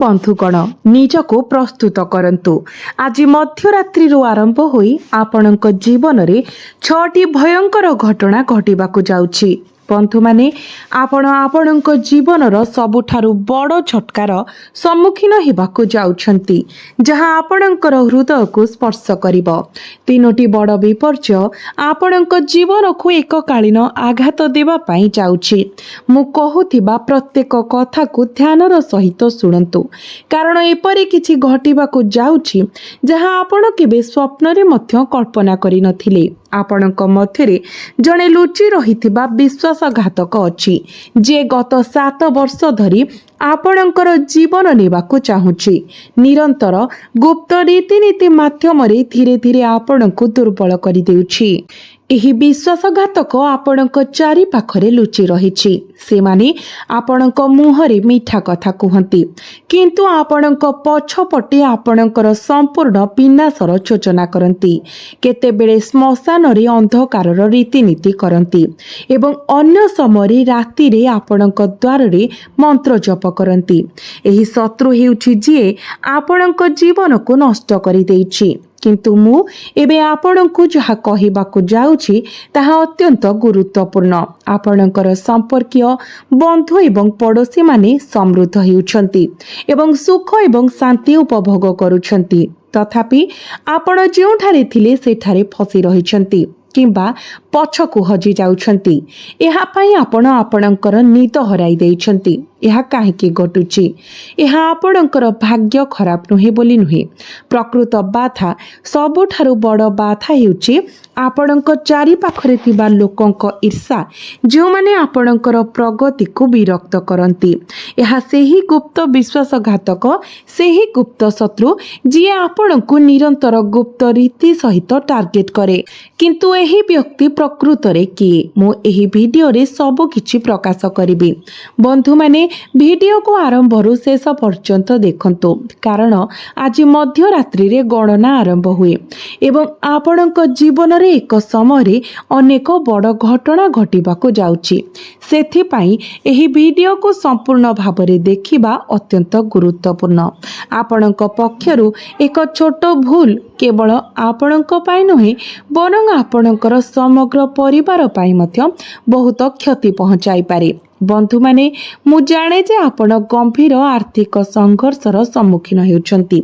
बंधुगण निजको प्रस्तुत करंतु। आज मध्यरात्रि आरंभ होई आपणक जीवन रे 6टी भयंकर घटना घटिबाकू जाउछि। बंधु माने आपण आपणक जीवनर सबुठारु बड़ झटकार सम्मुखीन हेबाकू जाउछंती, जहां आपणकर हृदय को स्पर्श करिवो। 3टी बड़ विपर्य आपणक जीवन को एककालीन आघात देवा पई जाउछि। मु कहूथिबा प्रत्येक कथा को ध्यानर सहित शुणंतु, कारण एपरि किछि घटिबाकू जाउछि जहां आपण केबे स्वप्न रे मध्य कल्पना करि नथिले। आपणक मध्यरे जणे लुचि रहिथिबा विश्वासघातक अछि, जे गत 7 वर्ष धरि आपणकर जीवन नेबाकू चाहुछि। निरंतर गुप्त रीतिनीति माध्यम धीरे धीरे आपणको दुर्बल करि देउछि। एही विश्वासघातक आपणक चारि पाखरे लुचि रहिछि। सेमाने आपणक मुहरे मीठा कथा कुहंती, किंतु आपणक पछपटे आपणकर संपूर्ण विनाशर योजना करंती। केतेबेले श्मशान रे अंधकारर रीतिनीति करंती एवं अन्य समय राति रे आपणक द्वार रे मंत्र जप करंती। एही शत्रु हेउछि जे आपणक जीवन को नष्ट करि देइछि। किंतु मु एबे आपणको जहा कहिबाकू जाउछि ताहा अत्यंत गुरुत्वपूर्ण। आपणकर संपर्कीय बंधु एवं पड़ोशी माने समृद्ध हेउछंती एवं सुख एवं शांति उपभोग करूछंती, तथापि आपण जेउठारे थिले सेठारे फसी रहिछंती किंबा पछकु हजि जाउछंती। एहा पई आपण आपणकर निद हराई देइछंती। एहा काहेकि घटुछि? एहा आपणकर भाग्य खराब नुहे बोली नुहे। प्रकृत बाधा सबुठारु बड़ बाधा हेउछि आपणक चारि पाखरे थिबा लोकंक ईर्षा, जो माने आपणकर प्रगति को विरक्त करंती। एहा सेही गुप्त विश्वासघातक, सेही गुप्त शत्रु जे आपणको निरंतर गुप्त रीति सहित टार्गेट करे। किंतु एही व्यक्ति प्रकृत रे किए? मु एही वीडियो रे सब किछि प्रकाश करिबी। बंधु माने वीडियो को आरंभ रु शेष पर्यंत देखंतु, कारण आज मध्यरात्रि रे गणना आरंभ हुए एवं आपणक जीवन रे एक समय रे अनेक बड़ घटना घटिबाकू जाउछि। सेथि पई एही वीडियो को संपूर्ण भाबरे देखिबा अत्यंत गुरुत्वपूर्ण। आपणक पक्षरु एक छोट भूल केवल आपणक पाई नुहे, बरং आपणकर समग्र परिवार पाई मध्य बहुत क्षति पहुंचाई पारे। बंधु माने मु जाने जे आपण गंभीर आर्थिक संघर्षर सम्मुखीन हेउछंती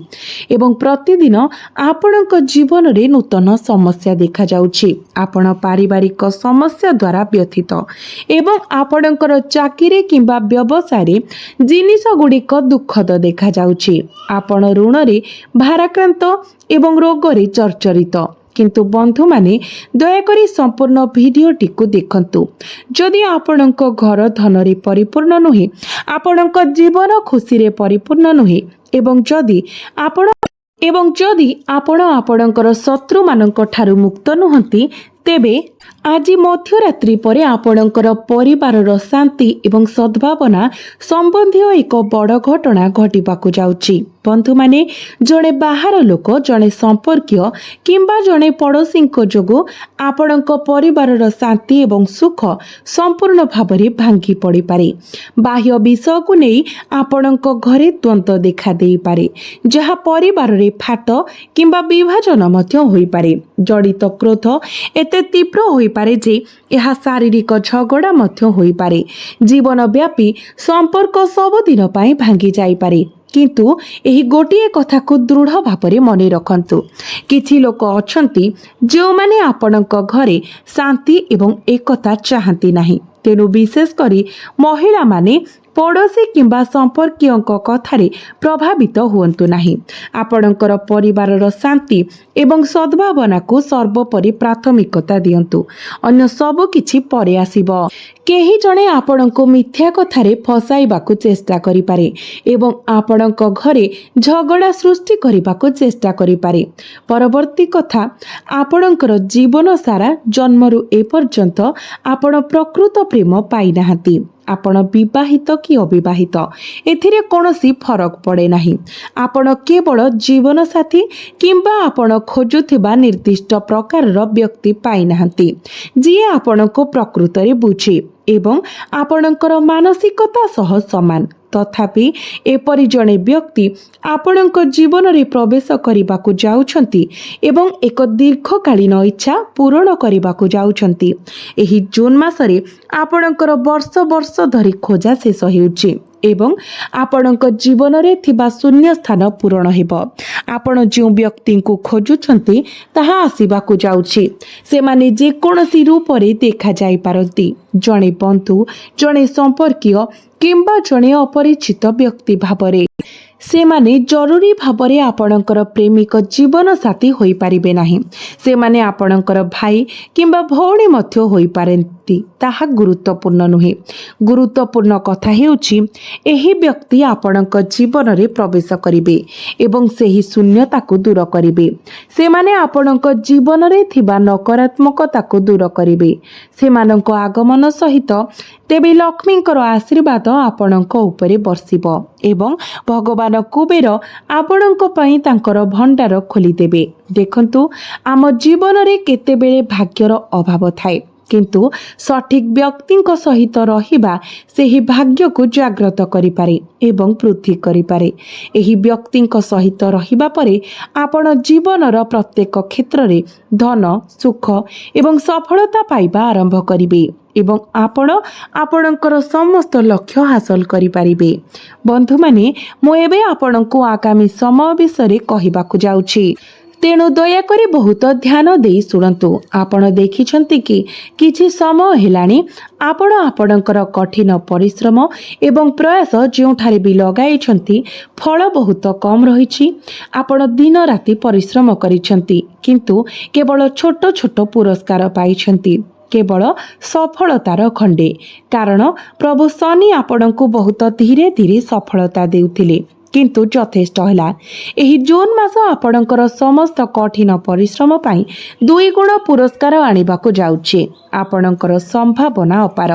एवं प्रतिदिन आपणक जीवन रे नूतन समस्या देखा जाउछि। आपण पारिवारिक समस्या द्वारा व्यथित एवं आपणकर चाकरी किंबा व्यवसाय रे जिनिस गुड़िक दुखद देखा जाउछि। आपण ऋण रे भाराक्रांत एवं रोग रे चर्चरित। किंतु बंधु माने दयाकरी संपूर्ण वीडियोटी को देखंतु। जदि आपणक घर धन रे परिपूर्ण नुहे, आपणक जीवन खुशी रे परिपूर्ण नुहे एवं जदि आपण आपणकर शत्रु मानक ठारू मुक्त नुहंती, तेबे आज मध्यरात्रि परे आपणकर परिवारर शांति एवं सद्भावना संबंधी एक बड़ घटना घटिबाकू जाउछि। बंधु माने जणे बाहर लोक, जणे संपर्कीय किंबा जणे पड़ोशी जोगु आपणक परिवारर शांति एवं सुख संपूर्ण भाबरे भांगी पड़ी पारे। बाह्य विषय को नहीं आपणक घरे द्वंद्व देखा देई पारे, जहा परिवार रे फाट किंबा विभाजन मध्य होई पारे। जड़ित क्रोध एते तीव्र होई पारे जे यह शारीरिक झगड़ा मध्य होई पारे। जीवन व्यापी संपर्क सब दिन पाई भांगी जाई पारे। किंतु एही गोटिए कथा को दृढ़ भावरे मने रखंतु, किछि लोक अछंती जो माने आपणक घरे शांति एवं एकता चाहंती नाही। तेनु विशेष करी महिला माने पड़ोशी किंबा संपर्कीय कथारे प्रभावित हुअन्तु नाही। आपणकर परिवारर शांति एवं सद्भावना को सर्वोपरि प्राथमिकता दियंतु, अन्य सब किछि परे आसीबो। केही जणे आपणको मिथ्या कथारे फसाइबाकू चेष्टा करि पारे एवं आपणक घरे झगड़ा सृष्टि करिबाकू चेष्टा करि पारे। परवर्ती कथा, आपणकर जीवन सारा जन्मरु ए पर्यंत आपण प्रकृत प्रेम पाई नाहांती। आपण विवाहित कि अविवाहित एथिरे कोनोसी फरक पड़े नाही। आपण केवल जीवन साथी किंबा आपण खोजुथिबा निर्दिष्ट प्रकारर व्यक्ति पाई नाहांती, जी आपणको प्रकृतरे बुझे एवं आपणकर मानसिकता सह समान। तथापि एपरि जणे व्यक्ति आपणक जीवन रे प्रवेश करने जाउछंती एवं एक दीर्घकालीन इच्छा पूरण करने जाउछंती। एही जून मासरे आपणकर वर्ष वर्ष धरी खोजा शेष हेउछि एवं आपणक जीवन रे थिबा शून्य स्थान पूरण हेबो। आपण जो व्यक्ति को खोजुछंती ताहा आसीबाकू जाउछि। से माने जे कोनोसी रूप रे देखा जाई पारंती, जणे बंधु, जणे संपर्कीय किंबा जणे अपरिचित व्यक्ति भाबरे। से माने जरूरी भाबरे आपणकर प्रेमिक जीवन साथी होई पारिबे नाही। से माने आपणकर भाई किंबा भौणी मध्य होई पारंती, ताहा गुरुत्वपूर्ण नुहे। गुरुत्वपूर्ण कथा हेउछि एही व्यक्ति आपणक जीवन रे प्रवेश करिवे एवं सेही शून्यता को दूर करिवे। से माने आपणक जीवन रे थिबा नकारात्मकता को दूर करिवे। सेमानक आगमन सहित तेबे लक्ष्मींकर आशीर्वाद आपणक उपरे बर्षिब एवं भगवान कुबेर आपणक पई तांकर भंडार खोली देबे। देखंतु आम जीवन रे केतेबेले भाग्यर अभाव थाए, किंतु सठिक व्यक्ति सहित रहिबा सेही भाग्य को जागृत करिपारे एवं वृद्धि करिपारे। एही व्यक्ति सहित रहिबा परे आपण जीवनर प्रत्येक क्षेत्र रे धन, सुख एवं सफलता पाइबा आरंभ करिवे एवं आपण आपणकर समस्त लक्ष्य हासिल करिपारिबे। बंधु माने मु एबे आपणको आगामी समय विषय कहिबाकू जाउछि, तेणु दयाकरी बहुत ध्यान दे शुणु। आपण देखिछंती कि किछि समय हेलानी आपण आपणकर कठिन परिश्रम एवं प्रयास जोठारे भी लगाइछंती फल बहुत कम रहिछि। आपण दिन राति परिश्रम करिछंती किंतु केवल छोट छोट पुरस्कार पाइछंती, केवल सफलतार खंडे। कारण प्रभु शनि आपणको बहुत धीरे धीरे सफलता देउथिले किंतु यथेष्ट हैला। एही जून मास आपणकर समस्त कठिन परिश्रम पाई 2 गुण पुरस्कार आनिबाकू जाउछि। आपणकर संभावना अपार,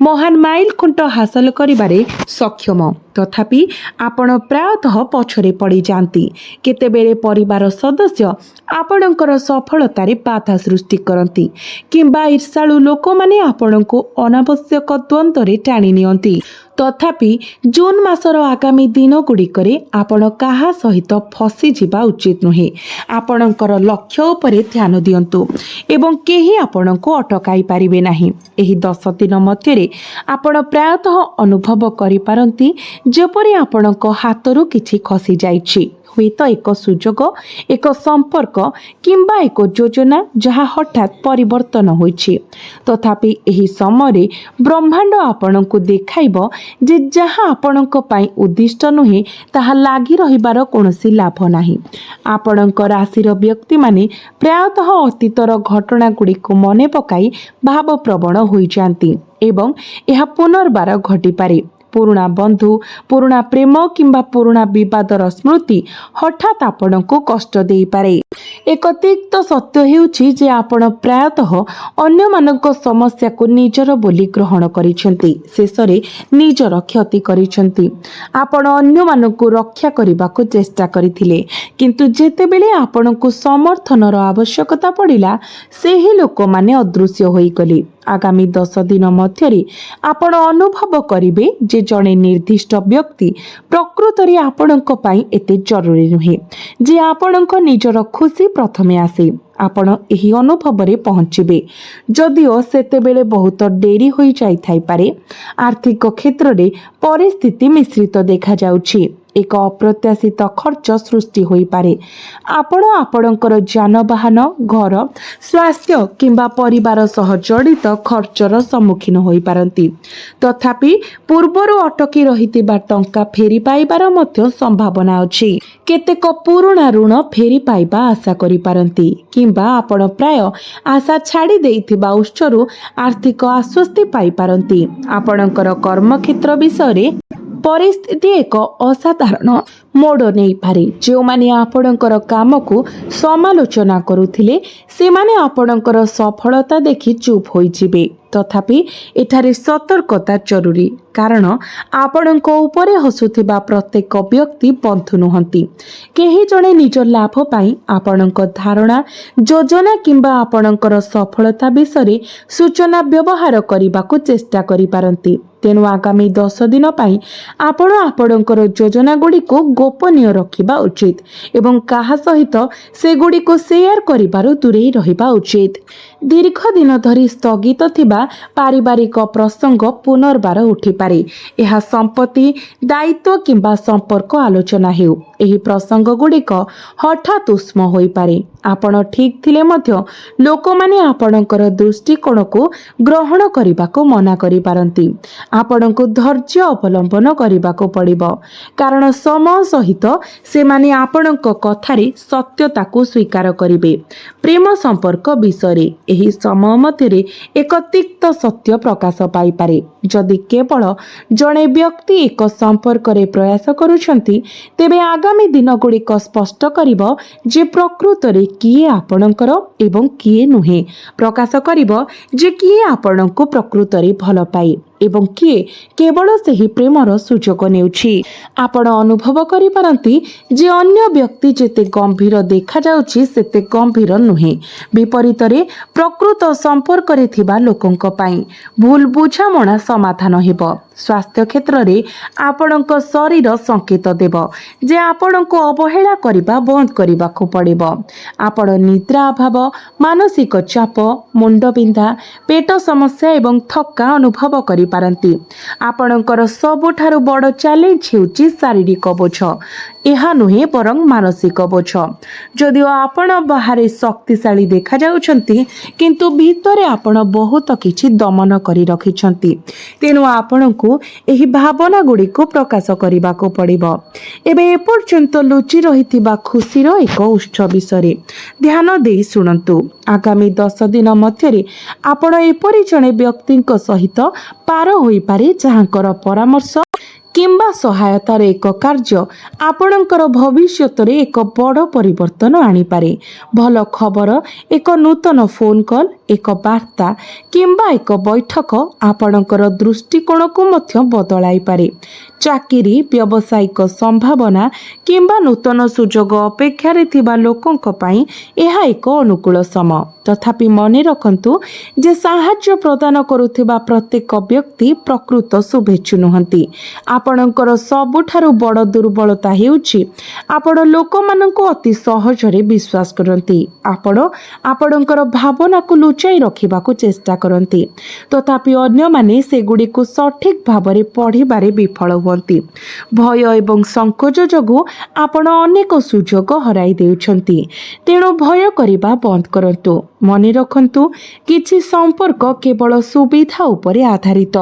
महान माइल खुंट हासिल करिबारे सक्षम, तथापि आपण प्रायतः पछरे पड़ी जांती। केतेबेले परिवार सदस्य आपणकर सफलतारे बाधा सृष्टि करती किंबा ईर्षाळु लोक माने आपणको अनावश्यक द्वंद्वरे टाणी नियंती। तथापि जून मासर आगामी दिन गुड़िकरे आपण काहा सहित फसी जिबा उचित नुहे। आपणकर लक्ष्य उपरे ध्यान दियंतु एवं केही आपणको अटकाई पारिबे नाही। एही 10 दिन मध्यरे आपण प्रायतः अनुभव करि पारंती जेपरि आपणको हातरू किछि खसी जाइछि। हुएत एक सुजोग, एक संपर्क किंबा एक योजना जहा हठात परिवर्तन होइछि। तथापि एही समय ब्रह्मांड आपणको देखाइबो जे जहा आपणको पाई उद्दिष्ट नुहे ताहा लागी रहिबार कोनोसी लाभ नाही। आपणक राशिर व्यक्ति माने प्रायतः अतीतर घटना गुडी को मने पकाई भावप्रवण होई जांती एवं यह पुनर्बार घटी पारे। पुराणा बंधु, पुराणा प्रेम किंबा पुराणा विवादर स्मृति हठात आपण को कष्ट दे पारे। एक तिक्त सत्य हेउछि जे आपण प्रायतः अन्य मानक समस्या को निजर बोली ग्रहण करिसेंती, शेषरे निजर क्षति करिसेंती। आपण अन्य मानक रक्षा करबा को चेष्टा करिथिले किंतु जेतेबेले आपण को समर्थनर आवश्यकता पड़िला सेही लोक माने अदृश्य होई गले। आगामी 10 दिन मध्यरे आपण अनुभव करिवे जे जणे निर्दिष्ट व्यक्ति प्रकृतरे आपणक पाई एते जरूरी नुहे जे आपणक निजर खुशी प्रथमे आसे। आपण एही अनुभव रे पहुँचिबे जदिओ सेतेबेले बहुत डेरी होई जाई थाई पारे। आर्थिक क्षेत्र रे परिस्थिति मिश्रित देखा जाउछि। एक अप्रत्याशित खर्च सृष्टि होई पारे। आपण आपणकर जानवाहन, घर, स्वास्थ्य किंबा परिवार सह जड़ित खर्चर सम्मुखीन होई पारंती। तथापि पूर्वरु अटकी रहितिबा टंका फेरी पाइबार मध्य संभावना अछि। केतेक पुराणा ऋण फेरी पाइबा आशा करि पारंती किंबा आपण प्राय आशा छाड़ी देइथिबा उत्सरु आर्थिक आश्वस्ति पाई पारंती। आपणकर कर्म क्षेत्र विषय परिस्थिति एक असाधारण मोड़ नहीं पारे। जो माने आपणकर काम को समालोचना करुथिले से माने आपणकर सफलता देखि चुप होई जिबे। तथापि एठारे सतर्कता जरूरी, कारण आपणक उपरे हसुथिबा प्रत्येक व्यक्ति बंधु नुहंती। केही जणे निज लाभ पाई आपणक धारणा, योजना किंबा आपणकर सफलता विषय सूचना व्यवहार करबाकू चेष्टा करि पारंती। तेणु आगामी 10 दिन पाई आपण आपणकर योजना गुड़ी को गोपनीय रखिबा उचित एवं कहा सहित से गुड़ी को शेयर करिबारु दूरेई रहिबा उचित। दीर्घ दिन धरी स्थगित थिबा पारिवारिक प्रसंग पुनर्बार उठी पारे। यह संपत्ति दायित्व किंबा संपर्क आलोचना हेउ एही प्रसंग गुड़िक हठात उष्म होई पारे। आपण ठीक थिले मध्य लोक माने आपणकर दृष्टिकोण को ग्रहण करबाको मना करि पारंती। आपणको धैर्य अवलंबन करबाको पड़िबो कारण समय सहित से माने आपणको कथारे सत्यता को स्वीकार करिवे। प्रेम संपर्क विषय एही समय मध्यरे एक तिक्त सत्य प्रकाश पाई पारे। जदि केवल जड़े व्यक्ति एक संपर्क रे प्रयास करुछंती तेबे आगामी दिन गुड़िक स्पष्ट करिबो जे प्रकृत रे किए आपणकर एवं किए नुहे। प्रकाश करिबो जे किए आपणको प्रकृत रे भल पाए एवं किए केवल सही प्रेमर सुजोग नेउछि। आपण अनुभव करि पारंती जे अन्य व्यक्ति जेते गंभीर देखा जाउछि सेते गंभीर नुहे। विपरीत रे प्रकृत संपर्क रे थिबा लोकंक पई भूल बुझामणा समाधान हेबो। स्वास्थ्य क्षेत्र रे आपणक शरीर संकेत देव जे आपणक अवहेला करिबा बंद करिबाको पड़िबो। आपण निद्रा अभाव मानसिक चाप मुंडबिंधा पेट समस्या एवं थक्का अनुभव करि पारंती। आपणकर सबुठारु बड़ चैलेंज हेउची शारीरिक बोझ एहा नुहे बरं मानसिक बोझ। जदिओ आपण बाहरे शक्तिशाली देखा जाउछंती किंतु भीतरे आपण बहुत किछि दमन करि रखिछंती। तेनु आपणको एही भावना गुडी को प्रकाश करिबाको पड़िबो। एबे एपर्यंत लुचि रहिथिबा खुशीर एक उच्च विषय ध्यान देई सुनंतु। आगामी 10 दिन मध्यरे आपण एपरि जणे व्यक्तिंक सहित पार होई पारे जहांकर परामर्श किंबा सहायतार एक कार्य आपणकर भविष्यत रे एक बड़ परिवर्तन आनी पारे। भल खबर एक नूतन फोन कॉल एक वार्ता किंबा एक बैठक आपणकर दृष्टिकोण को मध्य बदलाई पारे। चाकरी व्यावसायिक संभावना किंबा नूतन सुजोग अपेक्षा थिबा लोकंक पई एहा एक अनुकूल समय। तथापि मने रखंतु जे साहाय्य प्रदान करुथिबा प्रत्येक व्यक्ति प्रकृत शुभेच्छु नुहंती। आपणकर सबुठारु बड़ दुर्बलता हेउछि आपण लोकमानंको अति सहजरे विश्वास करंती। आपण आपणकर भावना को लुचाई रखिबाको चेष्टा करंती तथापि अन्य माने सेगुडी को सठिक भाबरे पढ़िबारे विफल हुअंती। भय एवं संकोच जोगु आपण अनेक सुजोग हराई देउछंती। तेणु भय करिबा बंद करंतु। मने रखंतु किछि संपर्क केवल सुविधा उपरे आधारित।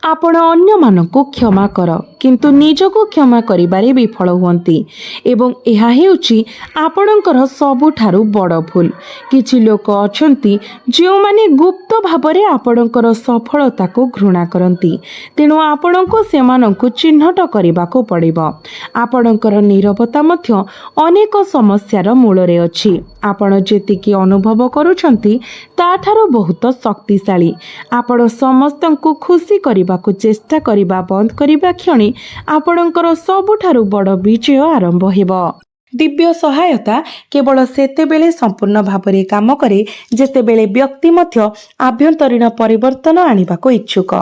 आपण अन्य मानकु क्षमा कर किंतु निजको क्षमा करिबारे विफल हुअंती एवं एहा हेउछि आपणकर सबुठारु बड़ भूल। किछि लोक अछंती जो माने गुप्त भाबरे आपणकर सफलता को घृणा करंती। तेणु आपणको सेमानंकु चिन्हट करिबाको पड़िबो। आपणकर नीरवता मध्य अनेक समस्यार मूलरे अछि। आपण जेतिकी अनुभव करुछंती ताठारो बहुत शक्तिशाली। आपण समस्तंकु खुशी करिबाको चेष्टा करिबा बंद करिबा क्षणी आपणकर सबुठारु बड़ विजय आरंभ हेबो। दिव्य सहायता केवल सेतेबेले संपूर्ण भावरे काम करे जेतेबेले व्यक्ति मध्य आभ्यंतरीण परिवर्तन आनिबाको इच्छुक।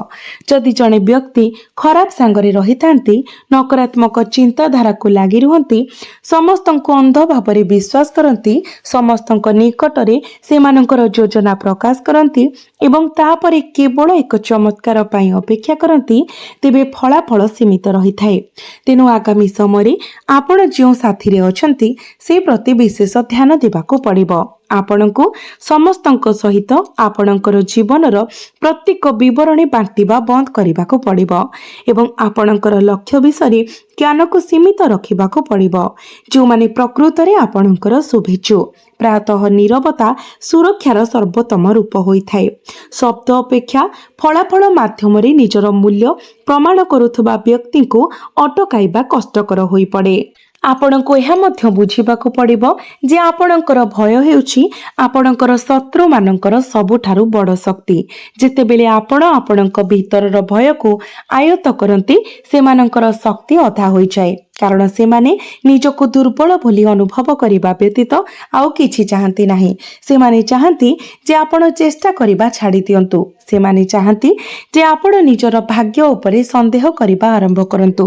जदि जणे व्यक्ति खराब सांगरे रहितांती नकारात्मक चिंताधारा को लागि रुहंती समस्तंको अंध भावरे विश्वास करंती समस्तंक निकटरे सेमानंकर योजना प्रकाश करंती एवं तापरे केवल एक चमत्कार पई अपेक्षा करंती तेबे फलाफल सीमित रहिथाए। तेनु आगामी समय आपण जो साथी रे अछंती से प्रति विशेष ध्यान देबाको पड़िबो। आपणको समस्तंक सहित आपणकर जीवनर प्रत्येक विवरणी बांटिबा बंद करिबाको पड़िबो एवं आपणकर लक्ष्य विषय ज्ञान को सीमित रखिबाको पड़िबो। जो माने प्रकृत रे आपणकर शुभेच्छु। प्रायतः नीरवता सुरक्षार सर्वोत्तम रूप होइथाए। शब्द अपेक्षा फलाफल माध्यम रे निजर मूल्य प्रमाण करुथबा व्यक्ति को अटकाइबा कष्टकर होई पड़े। आपणको एहा मध्य बुझिबाको पड़िबो जे आपणकर भय हेउछि आपणकर शत्रु मानकर सबुठारु बड़ शक्ति। जेतेबेले आपण आपणक भीतरर भय को आयत्त करंती सेमानकर शक्ति अधा होई जाय। କାରଣ ସେମାନେ ନିଜକୁ ଦୁର୍ବଳ ବୋଲି ଅନୁଭବ କରିବା ବ୍ୟତୀତ ଆଉ କିଛି ଚାହାନ୍ତି ନାହିଁ। ସେମାନେ ଚାହାନ୍ତି ଯେ ଆପଣ ଚେଷ୍ଟା କରିବା ଛାଡ଼ି ଦିଅନ୍ତୁ। ସେମାନେ ଚାହାନ୍ତି ଯେ ଆପଣ ନିଜର ଭାଗ୍ୟ ଉପରେ ସନ୍ଦେହ କରିବା ଆରମ୍ଭ କରନ୍ତୁ।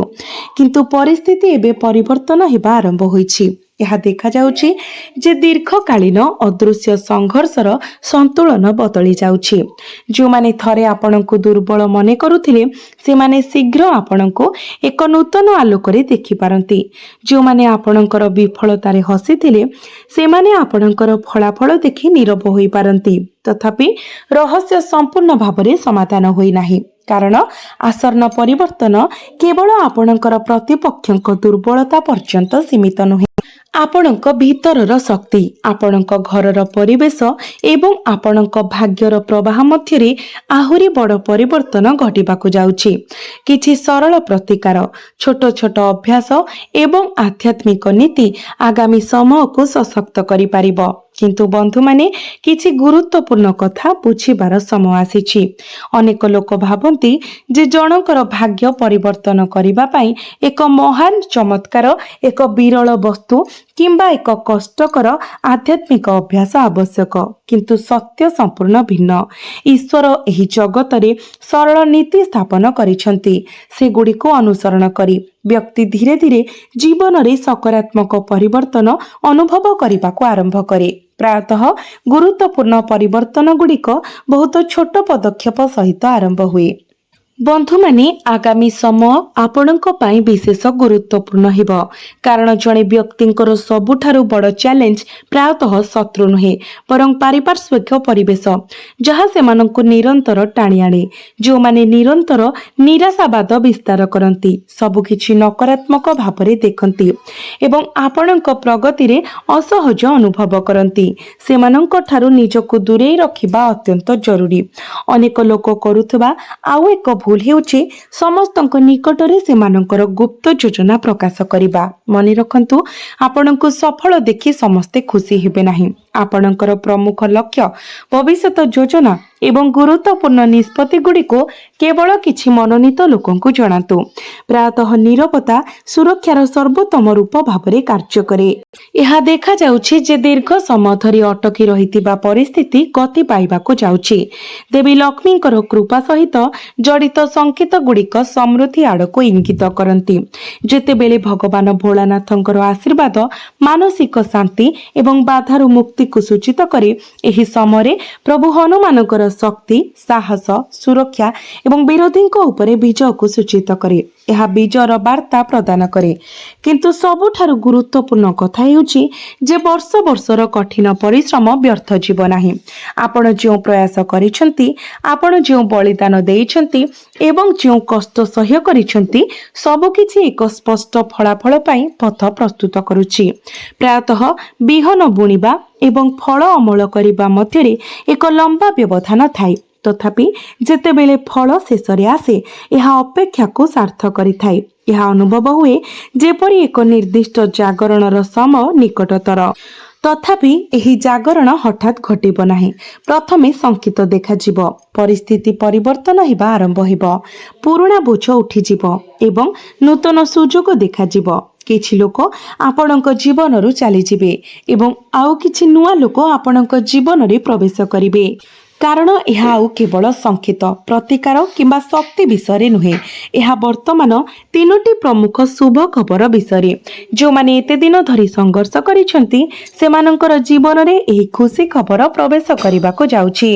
କିନ୍ତୁ ପରିସ୍ଥିତି ଏବେ ପରିବର୍ତ୍ତନ ହେବା ଆରମ୍ଭ ହୋଇଛି। ଏହା ଦେଖାଯାଉଛି ଯେ ଦୀର୍ଘକାଳୀନ ଅଦୃଶ୍ୟ ସଂଘର୍ଷର ସନ୍ତୁଳନ ବଦଳି ଯାଉଛି। ଯେଉଁମାନେ ଥରେ ଆପଣଙ୍କୁ ଦୁର୍ବଳ ମନେ କରୁଥିଲେ ସେମାନେ ଶୀଘ୍ର ଆପଣଙ୍କୁ ଏକ ନୂତନ ଆଲୋକରେ ଦେଖିପାରନ୍ତି। ଯେଉଁମାନେ ଆପଣଙ୍କର ବିଫଳତାରେ ହସିଥିଲେ ସେମାନେ ଆପଣଙ୍କର ଫଳାଫଳ ଦେଖି ନୀରବ ହୋଇପାରନ୍ତି। ତଥାପି ରହସ୍ୟ ସମ୍ପୂର୍ଣ୍ଣ ଭାବରେ ସମାଧାନ ହୋଇନାହିଁ, କାରଣ ଆସନ୍ନ ପରିବର୍ତ୍ତନ କେବଳ ଆପଣଙ୍କର ପ୍ରତିପକ୍ଷଙ୍କ ଦୁର୍ବଳତା ପର୍ଯ୍ୟନ୍ତ ସୀମିତ ନୁହେଁ। ଆପଣଙ୍କ ଭିତରର ଶକ୍ତି, ଆପଣଙ୍କ ଘରର ପରିବେଶ ଏବଂ ଆପଣଙ୍କ ଭାଗ୍ୟର ପ୍ରବାହ ମଧ୍ୟରେ ଆହୁରି ବଡ଼ ପରିବର୍ତ୍ତନ ଘଟିବାକୁ ଯାଉଛି। କିଛି ସରଳ ପ୍ରତିକାର, ଛୋଟ ଛୋଟ ଅଭ୍ୟାସ ଏବଂ ଆଧ୍ୟାତ୍ମିକ ନୀତି ଆଗାମୀ ସମୟକୁ ସଶକ୍ତ କରିପାରିବ। କିନ୍ତୁ ବନ୍ଧୁମାନେ, କିଛି ଗୁରୁତ୍ୱପୂର୍ଣ୍ଣ କଥା ବୁଝିବାର ସମୟ ଆସିଛି। ଅନେକ ଲୋକ ଭାବନ୍ତି ଯେ ଜଣଙ୍କର ଭାଗ୍ୟ ପରିବର୍ତ୍ତନ କରିବା ପାଇଁ ଏକ ମହାନ ଚମତ୍କାର, ଏକ ବିରଳ ବସ୍ତୁ କିମ୍ବା ଏକ କଷ୍ଟକର ଆଧ୍ୟାତ୍ମିକ ଅଭ୍ୟାସ ଆବଶ୍ୟକ। କିନ୍ତୁ ସତ୍ୟ ସମ୍ପୂର୍ଣ୍ଣ ଭିନ୍ନ। ଈଶ୍ୱର ଏହି ଜଗତରେ ସରଳ ନୀତି ସ୍ଥାପନ କରିଛନ୍ତି। ସେଗୁଡ଼ିକୁ ଅନୁସରଣ କରି ବ୍ୟକ୍ତି ଧୀରେ ଧୀରେ ଜୀବନରେ ସକାରାତ୍ମକ ପରିବର୍ତ୍ତନ ଅନୁଭବ କରିବାକୁ ଆରମ୍ଭ କରେ। ପ୍ରାୟତଃ ଗୁରୁତ୍ୱପୂର୍ଣ୍ଣ ପରିବର୍ତ୍ତନ ଗୁଡ଼ିକ ବହୁତ ଛୋଟ ପଦକ୍ଷେପ ସହିତ ଆରମ୍ଭ ହୁଏ। ବନ୍ଧୁମାନେ, ଆଗାମୀ ସମୟ ଆପଣଙ୍କ ପାଇଁ ବିଶେଷ ଗୁରୁତ୍ୱପୂର୍ଣ୍ଣ ହେବ, କାରଣ ଜଣେ ବ୍ୟକ୍ତିଙ୍କର ସବୁଠାରୁ ବଡ଼ ଚ୍ୟାଲେଞ୍ଜ ପ୍ରାୟତଃ ଶତ୍ରୁ ନୁହେଁ, ବରଂ ପାରିପାର୍ଶ୍ୱିକ ପରିବେଶ, ଯାହା ସେମାନଙ୍କୁ ନିରନ୍ତର ଟାଣି ଆଣେ। ଯେଉଁମାନେ ନିରନ୍ତର ନିରାଶାବାଦ ବିସ୍ତାର କରନ୍ତି, ସବୁକିଛି ନକାରାତ୍ମକ ଭାବରେ ଦେଖନ୍ତି ଏବଂ ଆପଣଙ୍କ ପ୍ରଗତିରେ ଅସହଜ ଅନୁଭବ କରନ୍ତି, ସେମାନଙ୍କ ଠାରୁ ନିଜକୁ ଦୂରେଇ ରଖିବା ଅତ୍ୟନ୍ତ ଜରୁରୀ। ଅନେକ ଲୋକ କରୁଥିବା ଆଉ ଏକ ଭୁଲ ହେଉଛି ସମସ୍ତଙ୍କ ନିକଟରେ ସେମାନଙ୍କର ଗୁପ୍ତ ଯୋଜନା ପ୍ରକାଶ କରିବା। ମନେ ରଖନ୍ତୁ, ଆପଣଙ୍କୁ ସଫଳ ଦେଖି ସମସ୍ତେ ଖୁସି ହେବେ ନାହିଁ। ଆପଣଙ୍କର ପ୍ରମୁଖ ଲକ୍ଷ୍ୟ, ଭବିଷ୍ୟତ ଯୋଜନା ଏବଂ ଗୁରୁତ୍ୱପୂର୍ଣ୍ଣ ନିଷ୍ପତ୍ତି ଗୁଡ଼ିକୁ କେବଳ କିଛି ମନୋନୀତ ଲୋକଙ୍କୁ ଜଣାନ୍ତୁ। ପ୍ରାୟତଃ ନୀରବତା ସୁରକ୍ଷାର ସର୍ବୋତ୍ତମ ରୂପ ଭାବରେ କାର୍ଯ୍ୟ କରେ। ଏହା ଦେଖାଯାଉଛି ଯେ ଦୀର୍ଘ ସମୟ ଧରି ଅଟକି ରହିଥିବା ପରିସ୍ଥିତି ଗତି ପାଇବାକୁ ଯାଉଛି। ଦେବୀ ଲକ୍ଷ୍ମୀଙ୍କର କୃପା ସହିତ ଜଡ଼ିତ ସଂକେତ ଗୁଡ଼ିକ ସମୃଦ୍ଧି ଆଡ଼କୁ ଇଙ୍ଗିତ କରନ୍ତି। ଯେତେବେଳେ ଭଗବାନ ଭୋଳାନାଥଙ୍କର ଆଶୀର୍ବାଦ ମାନସିକ ଶାନ୍ତି ଏବଂ ବାଧାରୁ ମୁକ୍ତିକୁ ସୂଚିତ କରେ, ଏହି ସମୟରେ ପ୍ରଭୁ ହନୁମାନଙ୍କର ଶକ୍ତି, ସାହସ, ସୁରକ୍ଷା ଏବଂ ବିରୋଧୀଙ୍କ ଉପରେ ବିଜୟକୁ ସୂଚିତ କରେ। ଏହା ବିଜୟର ବାର୍ତ୍ତା ପ୍ରଦାନ କରେ। କିନ୍ତୁ ସବୁଠାରୁ ଗୁରୁତ୍ୱପୂର୍ଣ୍ଣ କଥା ହେଉଛି ଯେ ବର୍ଷ ବର୍ଷର କଠିନ ପରିଶ୍ରମ ବ୍ୟର୍ଥ ଯିବ ନାହିଁ। ଆପଣ ଯେଉଁ ପ୍ରୟାସ କରିଛନ୍ତି, ଆପଣ ଯେଉଁ ବଳିଦାନ ଦେଇଛନ୍ତି ଏବଂ ଯେଉଁ କଷ୍ଟ ସହ୍ୟ କରିଛନ୍ତି, ସବୁକିଛି ଏକ ସ୍ପଷ୍ଟ ଫଳାଫଳ ପାଇଁ ପଥ ପ୍ରସ୍ତୁତ କରୁଛି। ପ୍ରାୟତଃ ବିହନ ବୁଣିବା ଏବଂ ଫଳ ଅମଳ କରିବା ମଧ୍ୟରେ ଏକ ଲମ୍ବା ବ୍ୟବଧାନ ଥାଏ। ତଥାପି ଯେତେବେଳେ ଫଳ ଶେଷରେ ଆସେ, ଏହା ଅପେକ୍ଷାକୁ ସାର୍ଥ କରିଥାଏ। ଏହା ଅନୁଭବ ହୁଏ ଯେପରି ଏକ ନିର୍ଦ୍ଦିଷ୍ଟ ଜାଗରଣର ସମୟ ନିକଟତର। ତଥାପି ଏହି ଜାଗରଣ ହଠାତ୍ ଘଟିବ ନାହିଁ। ପ୍ରଥମେ ସଂକେତ ଦେଖାଯିବ, ପରିସ୍ଥିତି ପରିବର୍ତ୍ତନ ହେବା ଆରମ୍ଭ ହେବ, ପୁରୁଣା ବୋଝ ଉଠିଯିବ ଏବଂ ନୂତନ ସୁଯୋଗ ଦେଖାଯିବ। କିଛି ଲୋକ ଆପଣଙ୍କ ଜୀବନରୁ ଚାଲିଯିବେ ଏବଂ ଆଉ କିଛି ନୂଆ ଲୋକ ଆପଣଙ୍କ ଜୀବନରେ ପ୍ରବେଶ କରିବେ। କାରଣ ଏହା ଆଉ କେବଳ ସଂକେତ, ପ୍ରତିକାର କିମ୍ବା ଶକ୍ତି ବିଷୟରେ ନୁହେଁ। ଏହା ବର୍ତ୍ତମାନ ତିନୋଟି ପ୍ରମୁଖ ଶୁଭ ଖବର ବିଷୟରେ। ଯେଉଁମାନେ ଏତେ ଦିନ ଧରି ସଂଘର୍ଷ କରିଛନ୍ତି, ସେମାନଙ୍କର ଜୀବନରେ ଏହି ଖୁସି ଖବର ପ୍ରବେଶ କରିବାକୁ ଯାଉଛି।